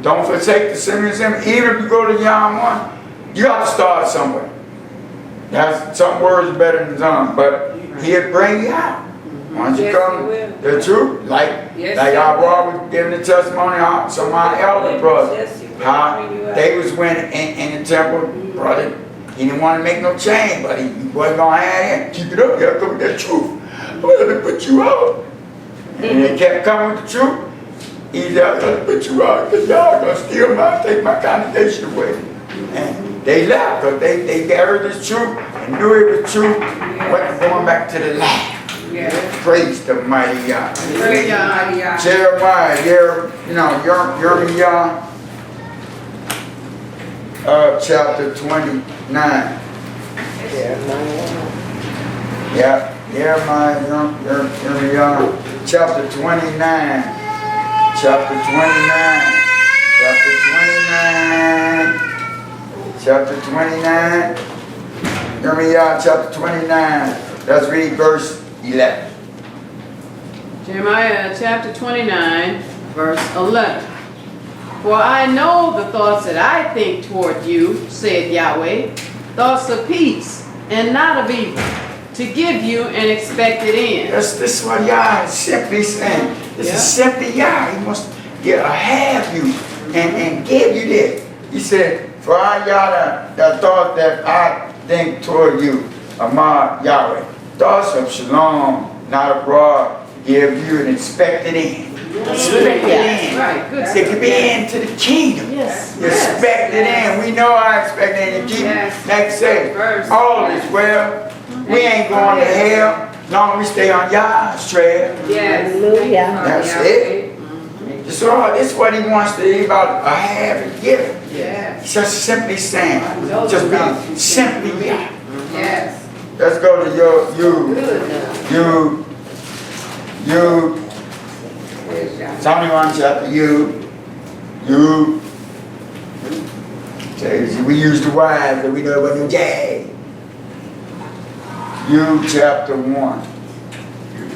Don't forsake the assembly. Even if you go to Yom 1, you have to start somewhere. That's, some words are better than some, but he'll bring you out. Once you come, the truth, like I've always given the testimony of some of my elder brothers, how they was when in the temple, brother, he didn't want to make no change, but he wasn't going to have it. Keep it up, you come with that truth. Well, they put you out. And they kept coming with the truth. He's out to put you out, because y'all going to steal take my congregation away. And they left, because they heard this truth and knew it was true, but going back to the land. Praise the mighty Yah. Jeremiah, Yirmiyah, chapter 29. Yeah, Jeremiah, Yirmiyah, chapter 29. Chapter 29. Chapter 29. Yirmiyah, chapter 29. Let's read verse 11. Jeremiah chapter 29, verse 11. For I know the thoughts that I think toward you, said Yahweh, thoughts of peace and not of evil, to give you an expected end. This is what Yah is simply saying. This is simply Yah. He wants to have you and give you this. He said, for I Yah, the thoughts that I think toward you, Amar Yahweh. Thoughts of shalom, not abroad, give you an expected end. Expected in. Right, good. They could be into the kingdom. Yes. Expected in. We know our expected in. Keep, like I say, all is well. We ain't going to hell. Long as we stay on Yah's trail. Yes. Hallelujah. That's it. So this is what he wants to do about a have and give. Yes. Just simply saying, just be simply Yah. Yes. Let's go to you. Psalm 1 chapter you. We use the wives, but we know about the J. You chapter 1.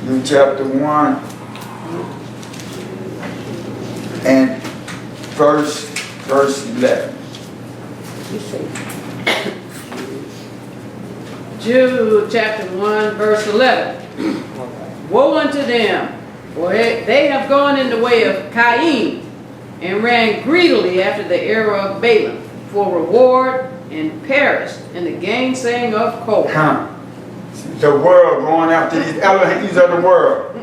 You chapter 1. And verse 11. Jude chapter 1 verse 11. Woe unto them, for they have gone in the way of Cain, and ran greedily after the error of Balaam for reward, and perished in the gainsaying of Korah. Come. The world going after these Elohims of the world.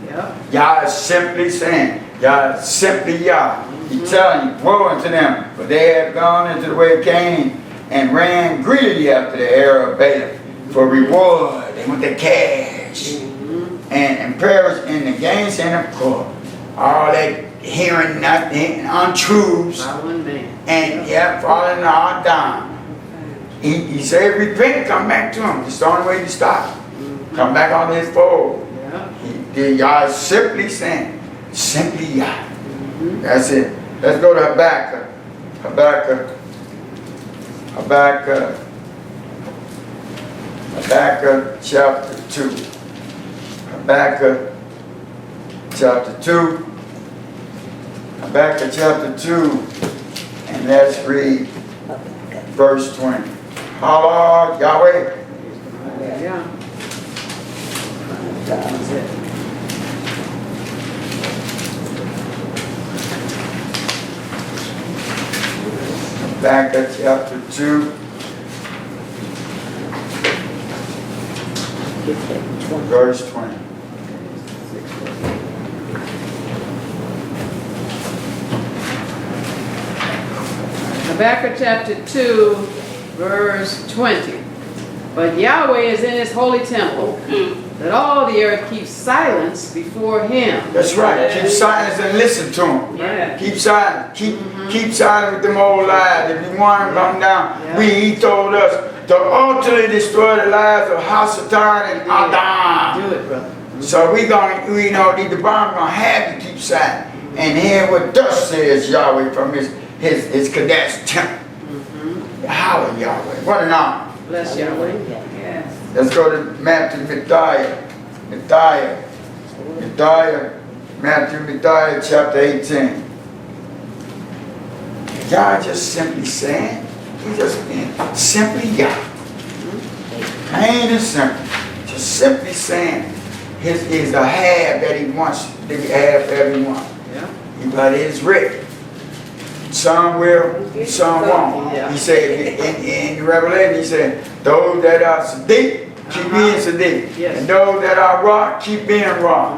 Yep. Yah is simply saying, Yah is simply Yah. He's telling you, woe unto them, for they have gone into the way of Cain, and ran greedily after the error of Balaam for reward. They want the cash. And perished in the gainsaying of Korah. All that hearing nothing, untruths, Following man. and falling all down. He said, repent, come back to him. It's the only way to stop. Come back on his fold. Yeah. Yah is simply saying, simply Yah. That's it. Let's go to Habakkuk. Habakkuk chapter 2. Habakkuk chapter 2. Habakkuk chapter 2. And let's read verse 20. Holla, Yahweh. Yeah. That's it. Habakkuk chapter 2. Verse 20. Habakkuk chapter 2, verse 20. But Yahweh is in his holy temple, that all the earth keeps silence before him. That's right. Keep silence and listen to him. Yeah. Keep silent. Keep silent with them old lies. If you want to come down, he told us to utterly destroy the lies of Hasatan and Adam. Do it, brother. So the bomb gonna have you keep silent and hear what thus says Yahweh from his Kadesh temple. Hallelujah, Yahweh. What an honor. Bless Yahweh. Yes. Let's go to Matthew chapter 18. God just simply saying, he just being simply Yah. Plain and simple. Just simply saying his is a have that he wants to have for everyone. Yeah. But it is written. Some will, some won't. Yeah. He said in Revelation, he said, those that are Sadiq, keep being Sadiq. Yes. And those that are raw, keep being raw.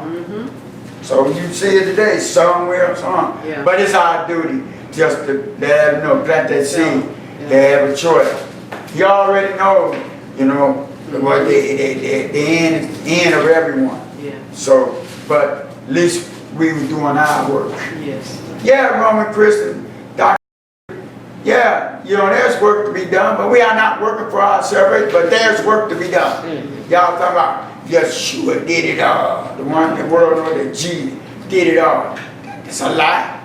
So you see it today, some will, some. Yeah. But it's our duty just to let them know, plant that seed. Yeah. They have a choice. He already knows, what the end of everyone. Yeah. So, but at least we were doing our work. Yes. Yeah, Roman Christian, doctor. Yeah, there's work to be done, but we are not working for ourselves, but there's work to be done. Y'all talking about Yahshua did it all. The one in the world know that Jesus did it all. It's a lie.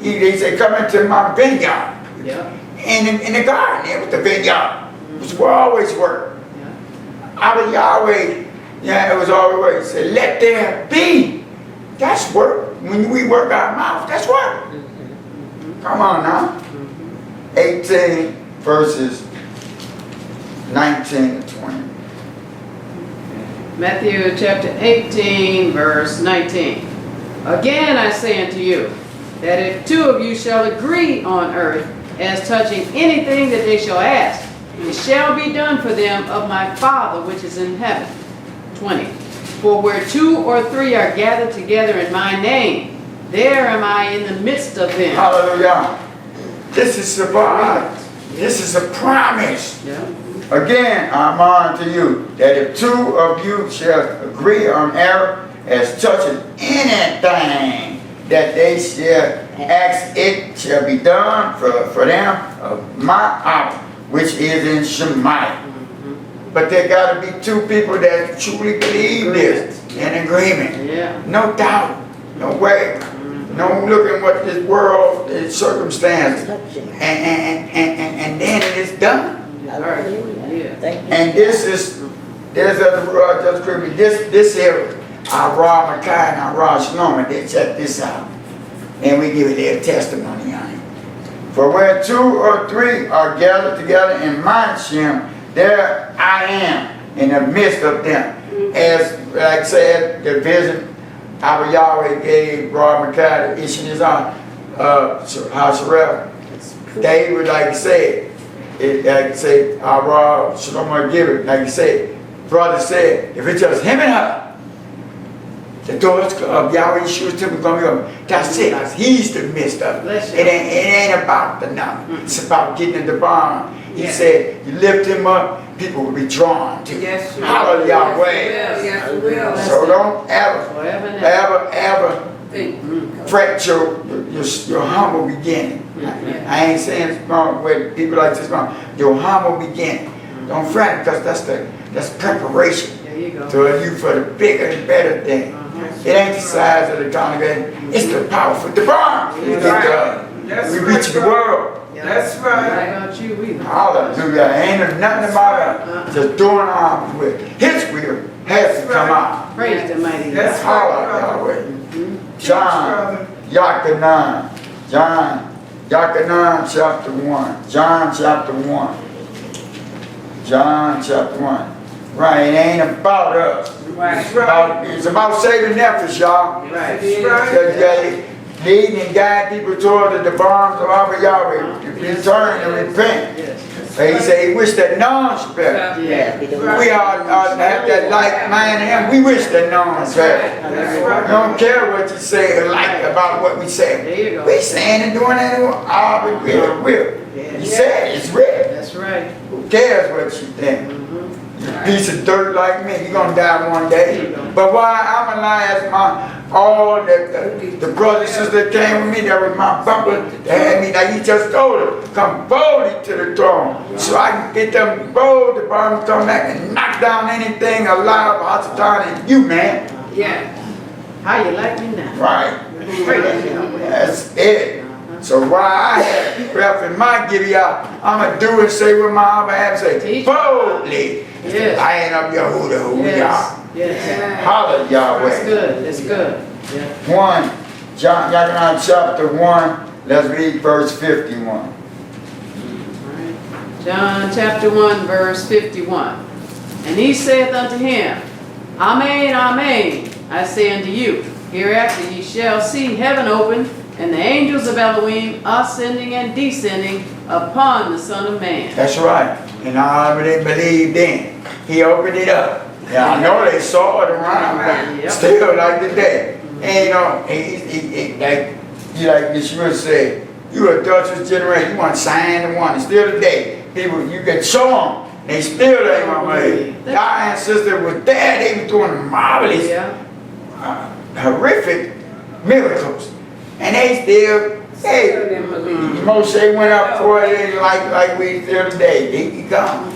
He said, come into my vineyard. Yeah. In the garden there with the vineyard. Which will always work. Yeah. Our Yahweh, it was always work. He said, let there be. That's work. When we work our mouth, that's work. Come on now. 18 verses 19 to 20. Matthew chapter 18, verse 19. Again I say unto you, that if two of you shall agree on earth as touching anything that they shall ask, it shall be done for them of my Father which is in heaven. 20. For where 2 or 3 are gathered together in my name, there am I in the midst of them. Hallelujah. This is SABBATH. This is a promise. Yeah. Again, I'm on to you that if 2 of you shall agree on error as touching anything that they shall ask, it shall be done for them of my hour, which is in Shemaiah. But there got to be 2 people that truly believe this in agreement. Yeah. No doubt, no way. No looking what this world, the circumstances, and then it is done. Yeah. Thank you. And this is, there's other world just agree with this area. Our Raw Makai and our Raw Shalom, and they check this out. And we give it their testimony on it. For where 2 or 3 are gathered together in my Shem, there I am in the midst of them. As like I said, the vision our Yahweh gave Raw Makai, Iysh in his own, Shareth. David, like you said, like you say, our Raw Shalom give it, like you said, brother said, if it's just him and her, the doors of Yahweh Yahshua's temple going to be open. That's it. He's the midst of it. It ain't about the number. It's about getting in the barn. He said, you lift him up, people will be drawn to you. Yes, Hallelujah, Yahweh. Yes, we will. So don't ever fret your humble beginning. I ain't saying it's wrong with people like this wrong. Your humble beginning. Don't fret because that's preparation. There you go. To you for the bigger and better thing. It ain't the size of the congregation, it's the powerful, the barn. We reach the world. That's Not right. about you either. Hallelujah. Ain't nothing about us. Just doing our will. His will has to come out. Praise the mighty God. That's Hallelujah. John, Yahshua, John, Yahshua chapter 1. John chapter 1. John chapter 1. Right, it ain't about us. Right. It's about saving efforts, y'all. Right. Just leading and guiding people toward the barns of our Yahweh to return and repent. And he said he wished that none should perish. Yeah. We are have that like mind in him. We wish that none should perish. We don't care what you say or like about what we say. There you go. We saying and doing it our will. He said it's real. That's right. Who cares what you think? You piece of dirt like me, you're gonna die one day. But why I'm alive, all the brothers and sisters that came with me, that was my bumper, that had me, like he just told it, come boldly to the throne. So I can get them bold, the bottom come back and knock down anything alive, Hasatan, and you, man. Yeah. How you like me now? Right. That's it. So while I have breath in my giddy out, I'm going to do and say what my Abba had to say. Boldly. Yes. I ain't up your who we are. Yes. Hallelujah, Yahweh. That's good. That's good. Yeah. 1, John chapter 1, let's read verse 51. John chapter 1 verse 51. And he saith unto him, Amen, amen, I say unto you, hereafter ye shall see heaven open, and the angels of Elohim ascending and descending upon the Son of Man. That's right. And I they believed in. He opened it up. Yeah, I know they saw it around, but Yep. still like today. And you know, like Yahshua said, you a adulterous generation, you want sign and wonder. Still today, people, you can show them, they still ain't gonna believe. Our ancestors were there, they were doing marvelous, horrific miracles. And they still, hey, Moshe went up for it like we still today. He come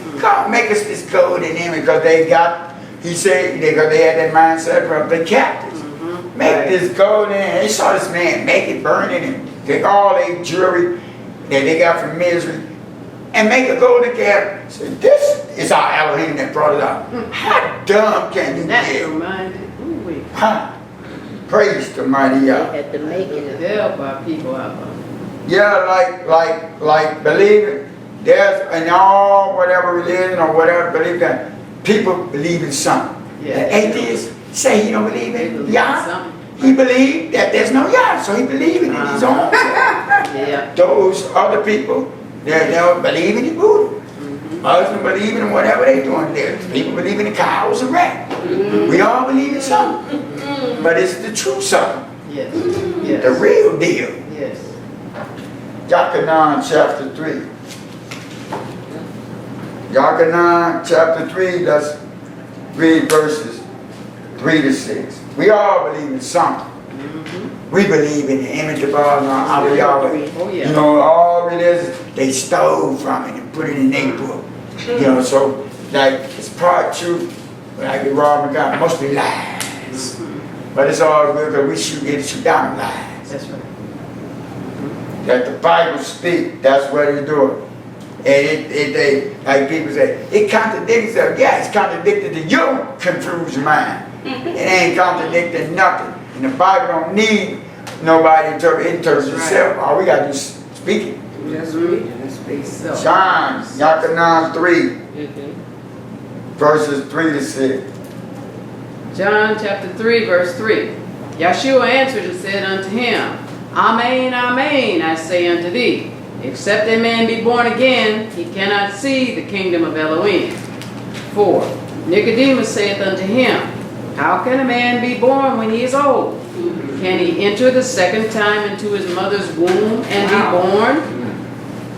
make us this golden image because they got, he said, because they had that mindset from the captives. Make this golden image. They saw this man make it, burn it, and take all their jewelry that they got from misery and make a golden calf. So this is our Elohim that brought it up. How dumb can you That's be? reminded. Huh? Praise the mighty They Yah. had to make it. Help our people out. Yeah, like believing. There's in all whatever religion or whatever belief that people believe in something. Yeah. The atheist say he don't believe They in believe in Yah. something. He believed that there's no Yah, so he believed in his own self. Yeah. Those other people, they don't believe in the Buddha. Muslims believe in whatever they doing there. People believe in the cows and rats. We all believe in something. But it's the true something. Yes. The Yes. real deal. Yes. Yahshua chapter 3. Yahshua chapter 3, let's read verses 3 to 6. We all believe in something. We believe in the image of our Yahweh. Oh, yeah. You know, all religions, they stole from it and put it in their book. You know, so, like, it's part truth, but I get wrong with God, mostly lies. But it's all good because we should get shoot down lies. That's right. That the Bible speak, that's what it's doing. And they, like people say, it contradicts itself. Yeah, it's contradicted to your confused mind. It ain't contradicting nothing. And the Bible don't need nobody to interpret itself. All we got to do is speak it. Just read it and speak so. John, Yahshua 3, verses 3 to 6. John chapter 3, verse 3. Yahshua answered and said unto him, Amen, amen, I say unto thee, except a man be born again, he cannot see the kingdom of Elohim. 4. Nicodemus saith unto him, How can a man be born when he is old? Can he enter the second time into his mother's womb and be born?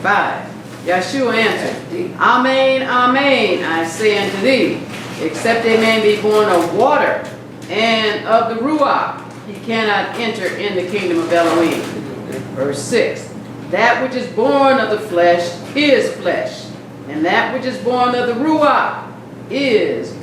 5. Yahshua answered, Amen, amen, I say unto thee, except a man be born of water and of the Ruach, he cannot enter in the kingdom of Elohim. Verse 6. That which is born of the flesh is flesh, and that which is born of the Ruach is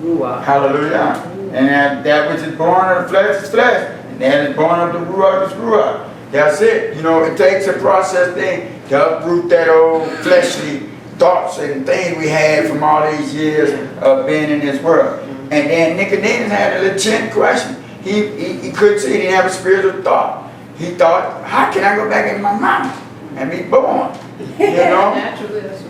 Ruach. Hallelujah. And that which is born of the flesh is flesh. And that is born of the Ruach is Ruach. That's it. You know, it takes a process thing to uproot that old fleshly thoughts and things we had from all these years of being in this world. And then Nicodemus had a legit question. He couldn't see, he didn't have a spiritual thought. He thought, how can I go back in my mama and be born? You know? Naturally, that's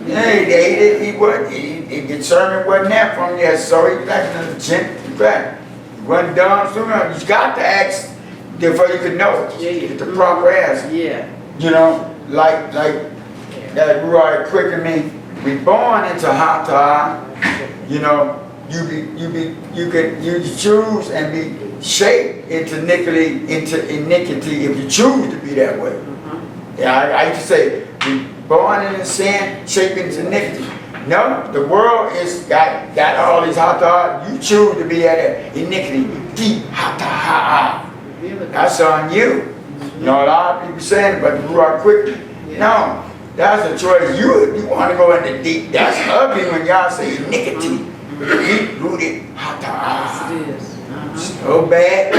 what He discernment wasn't there from yet, so he was like a legit question. He wasn't done sooner. You got to ask before you could know it. Get the proper answer. Yeah. You know, like that Ruach quickened me. We born into Hata. You know, you choose and be shaped into iniquity if you choose to be that way. Yeah, I used to say, we born into sin, shaped into iniquity. No, the world is got all these Hata. You choose to be at iniquity. Deep Hata. That's on you. You know, a lot of people saying about the Ruach quickly. No, that's a choice. You want to go into deep. That's ugly when y'all say iniquity. Deep rooted Hata. So bad.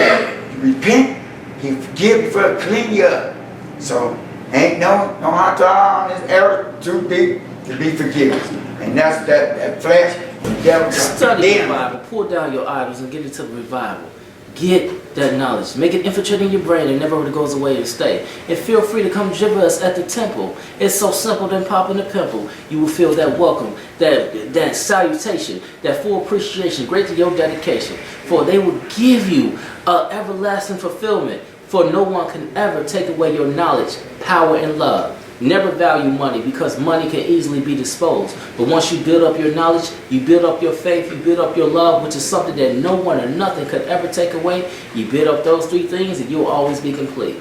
You repent, he forgive you for clean you up. So ain't no Hata on this error too deep to be forgiven. And that's that flesh. The devil Study the Bible, pull down your idols and get into the revival. Get that knowledge. Make it infiltrate in your brain and never really goes away and stay. And feel free to come gibber us at the temple. It's so simple than popping a pimple. You will feel that welcome, that salutation, that full appreciation, great to your dedication. For they will give you everlasting fulfillment. For no one can ever take away your knowledge, power, and love. Never value money because money can easily be disposed. But once you build up your knowledge, you build up your faith, you build up your love, which is something that no one or nothing could ever take away. You build up those three things and you'll always be complete.